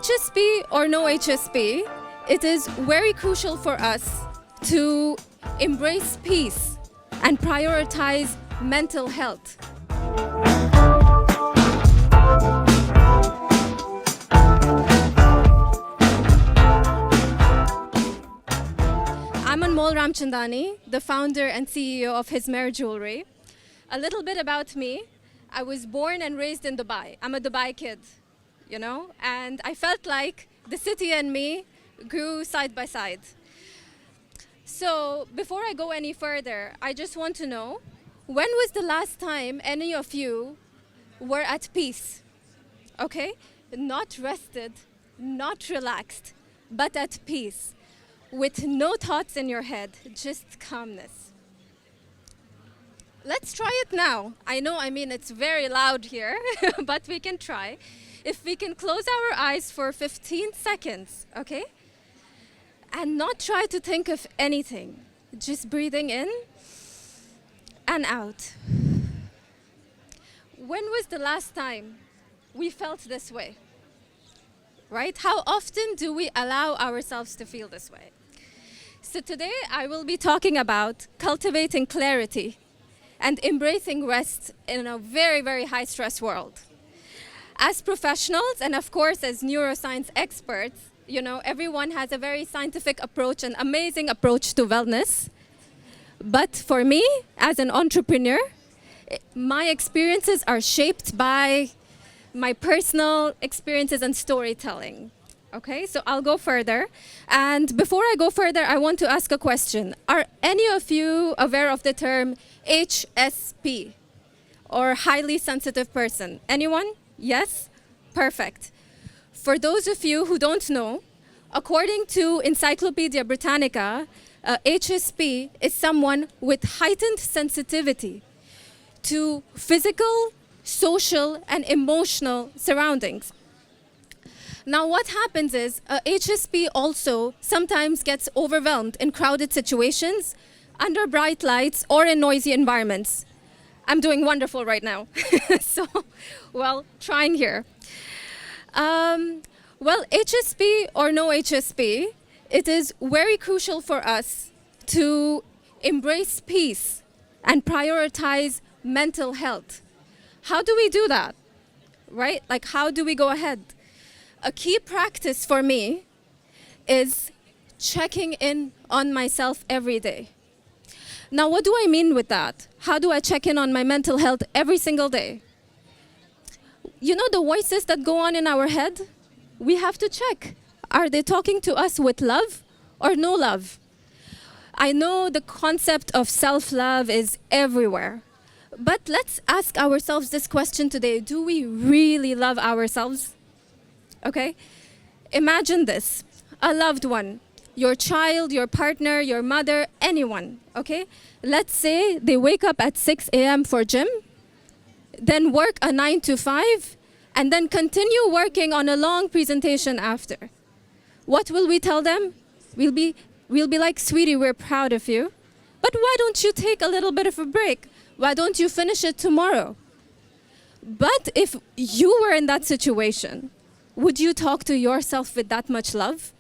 HSP or no HSP, it is very crucial for us to embrace peace and prioritize mental health. I'm Anmol Ramchandani, the founder and CEO of Hzmer Jewellery. A little bit about me. I was born and raised in Dubai. I'm a Dubai kid, and I felt like the city and me grew side by side. So before I go any further, I just want to know, when was the last time any of you were at peace? Okay? Not rested, not relaxed, but at peace, with no thoughts in your head, just calmness. Let's try it now. I know, it's very loud here, but we can try. If we can close our eyes for 15 seconds, okay? And not try to think of anything. Just breathing in and out. When was the last time we felt this way? Right? How often do we allow ourselves to feel this way? So today I will be talking about cultivating clarity and embracing rest in a very, very high stress world. As professionals, and of course as neuroscience experts, everyone has a very scientific approach, an amazing approach to wellness. But for me, as an entrepreneur, my experiences are shaped by my personal experiences and storytelling. Okay, so I'll go further. And before I go further, I want to ask a question. Are any of you aware of the term HSP, or highly sensitive person? Anyone? Yes? Perfect. For those of you who don't know, according to Encyclopedia Britannica, HSP is someone with heightened sensitivity to physical, social, and emotional surroundings. Now, what happens is HSP also sometimes gets overwhelmed in crowded situations, under bright lights, or in noisy environments. I'm doing wonderful right now. Trying here. HSP or no HSP, it is very crucial for us to embrace peace and prioritize mental health. How do we do that? Right? Like, how do we go ahead? A key practice for me is checking in on myself every day. Now, what do I mean with that? How do I check in on my mental health every single day? The voices that go on in our head, we have to check. Are they talking to us with love or no love? I know the concept of self-love is everywhere, but let's ask ourselves this question today. Do we really love ourselves? Okay? Imagine this, a loved one, your child, your partner, your mother, anyone, okay? Let's say they wake up at 6 a.m. for gym, then work a 9 to 5, and then continue working on a long presentation after. What will we tell them? We'll be like, sweetie, we're proud of you, but why don't you take a little bit of a break? Why don't you finish it tomorrow? But if you were in that situation, would you talk to yourself with that much love?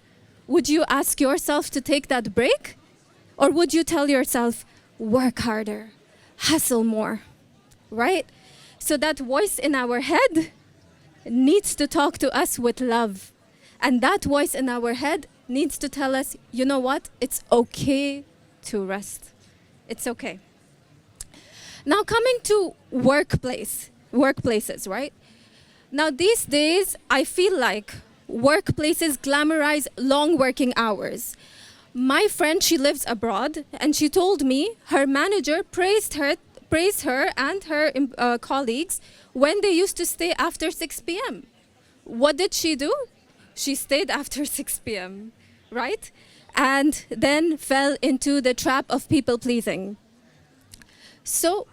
Would you ask yourself to take that break? Or would you tell yourself, work harder, hustle more, right? So that voice in our head needs to talk to us with love. And that voice in our head needs to tell us, you know what? It's okay to rest. It's okay. Now coming to workplaces, right? Now these days, I feel like workplaces glamorize long working hours. My friend, she lives abroad, and she told me her manager praised her and her colleagues when they used to stay after 6 p.m. What did she do? She stayed after 6 p.m., right? And then fell into the trap of people pleasing. So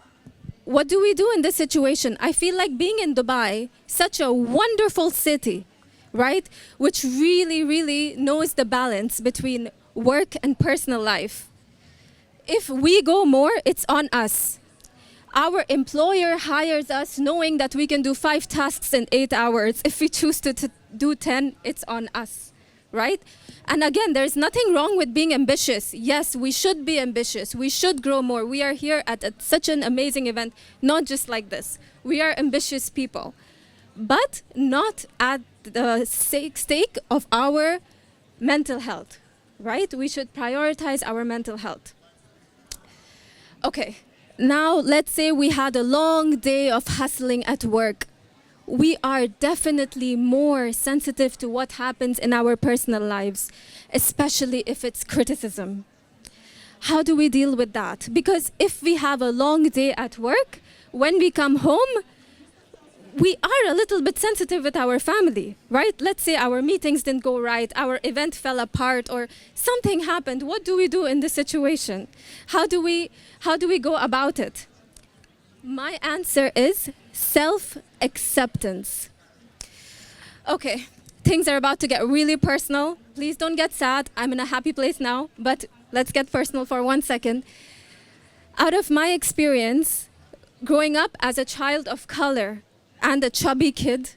what do we do in this situation? I feel like being in Dubai, such a wonderful city, right? Which really, really knows the balance between work and personal life. If we go more, it's on us. Our employer hires us knowing that we can do 5 tasks in 8 hours. If we choose to do 10, it's on us, right? And again, there's nothing wrong with being ambitious. Yes, we should be ambitious. We should grow more. We are here at such an amazing event, not just like this. We are ambitious people, but not at the stake of our mental health, right? We should prioritize our mental health. Okay, now let's say we had a long day of hustling at work. We are definitely more sensitive to what happens in our personal lives, especially if it's criticism. How do we deal with that? Because if we have a long day at work, when we come home, we are a little bit sensitive with our family, right? Let's say our meetings didn't go right, our event fell apart, or something happened. What do we do in this situation? How do we go about it? My answer is self-acceptance. Okay, things are about to get really personal. Please don't get sad. I'm in a happy place now, but let's get personal for 1 second. Out of my experience, growing up as a child of color and a chubby kid,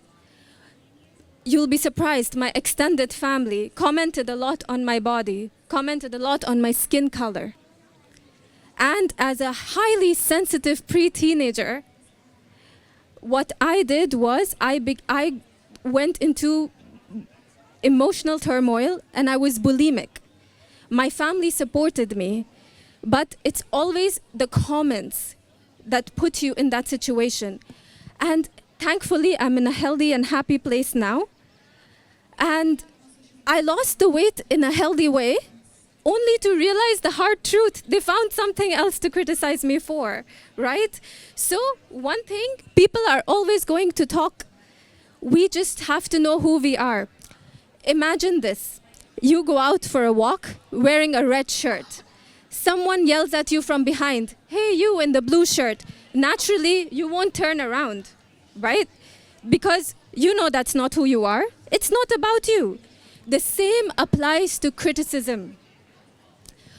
you'll be surprised, my extended family commented a lot on my body, commented a lot on my skin color. And as a highly sensitive pre-teenager, what I did was I went into emotional turmoil and I was bulimic. My family supported me, but it's always the comments that put you in that situation. And thankfully, I'm in a healthy and happy place now. And I lost the weight in a healthy way, only to realize the hard truth. They found something else to criticize me for, right? So one thing, people are always going to talk. We just have to know who we are. Imagine this. You go out for a walk wearing a red shirt. Someone yells at you from behind, "Hey, you in the blue shirt." Naturally, you won't turn around, right? Because you know that's not who you are. It's not about you. The same applies to criticism.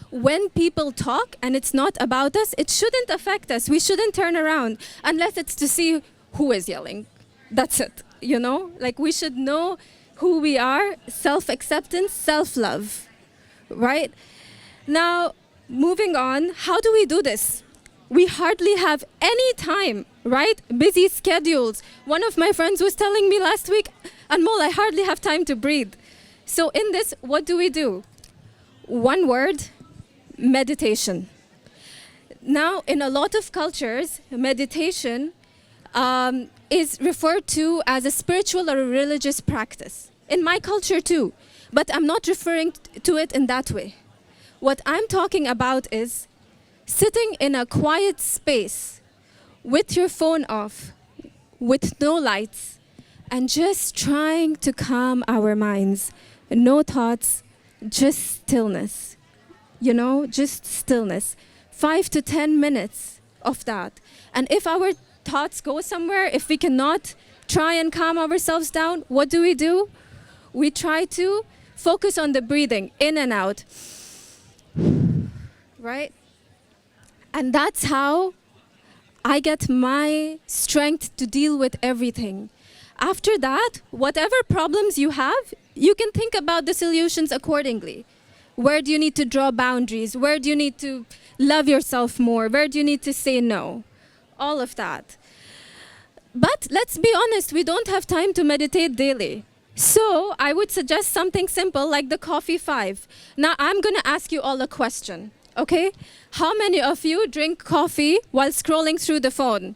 When people talk and it's not about us, it shouldn't affect us. We shouldn't turn around unless it's to see who is yelling. That's it, you know? Like, we should know who we are, self-acceptance, self-love, right? Now, moving on, how do we do this? We hardly have any time, right? Busy schedules. One of my friends was telling me last week, "Anmol, I hardly have time to breathe." So in this, what do we do? One word, meditation. Now, in a lot of cultures, meditation is referred to as a spiritual or a religious practice. In my culture too, but I'm not referring to it in that way. What I'm talking about is sitting in a quiet space with your phone off, with no lights, and just trying to calm our minds. No thoughts, just stillness. You know, just stillness. 5 to 10 minutes of that. And if our thoughts go somewhere, if we cannot try and calm ourselves down, what do? We try to focus on the breathing, in and out. Right? And that's how I get my strength to deal with everything. After that, whatever problems you have, you can think about the solutions accordingly. Where do you need to draw boundaries? Where do you need to love yourself more? Where do you need to say no? All of that. But let's be honest, we don't have time to meditate daily. So I would suggest something simple like the Coffee 5. Now I'm going to ask you all a question, okay? How many of you drink coffee while scrolling through the phone?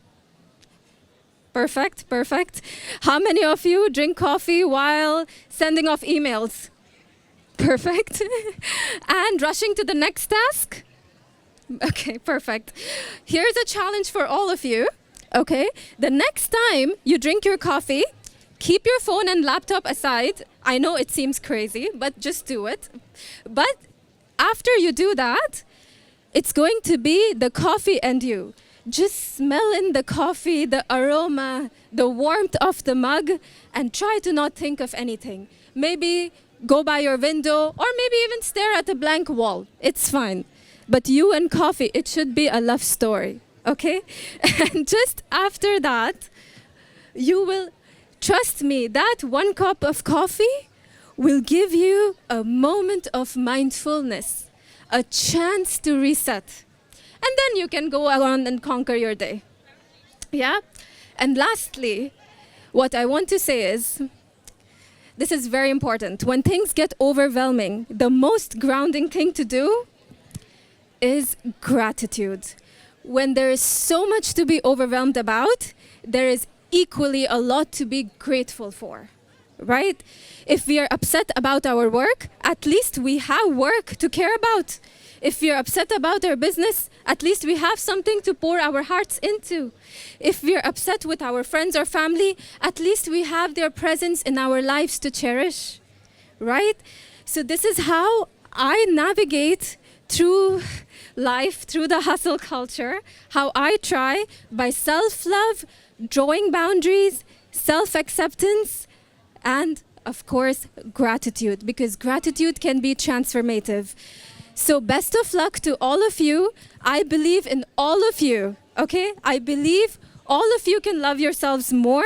Perfect, perfect. How many of you drink coffee while sending off emails? Perfect. And rushing to the next task? Okay, perfect. Here's a challenge for all of you, okay? The next time you drink your coffee, keep your phone and laptop aside. I know it seems crazy, but just do it. But after you do that, it's going to be the coffee and you. Just smell in the coffee, the aroma, the warmth of the mug, and try to not think of anything. Maybe go by your window, or maybe even stare at a blank wall. It's fine. But you and coffee, it should be a love story. okay? And just after that, you will trust me that 1 cup of coffee will give you a moment of mindfulness, a chance to reset. And then you can go around and conquer your day. Yeah? And lastly, what I want to say is, this is very important. When things get overwhelming, the most grounding thing to do is gratitude. When there is so much to be overwhelmed about, there is equally a lot to be grateful for, right? If we are upset about our work, at least we have work to care about. If we are upset about our business, at least we have something to pour our hearts into. If we are upset with our friends or family, at least we have their presence in our lives to cherish, right? So this is how I navigate through life, through the hustle culture, how I try by self-love, drawing boundaries, self-acceptance, and of course, gratitude, because gratitude can be transformative. So best of luck to all of you. I believe in all of you, okay? I believe all of you can love yourselves more.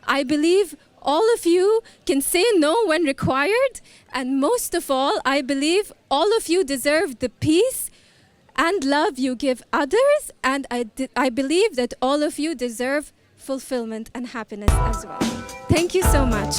I believe all of you can say no when required. And most of all, I believe all of you deserve the peace and love you give others. And I believe that all of you deserve fulfillment and happiness as well. Thank you so much.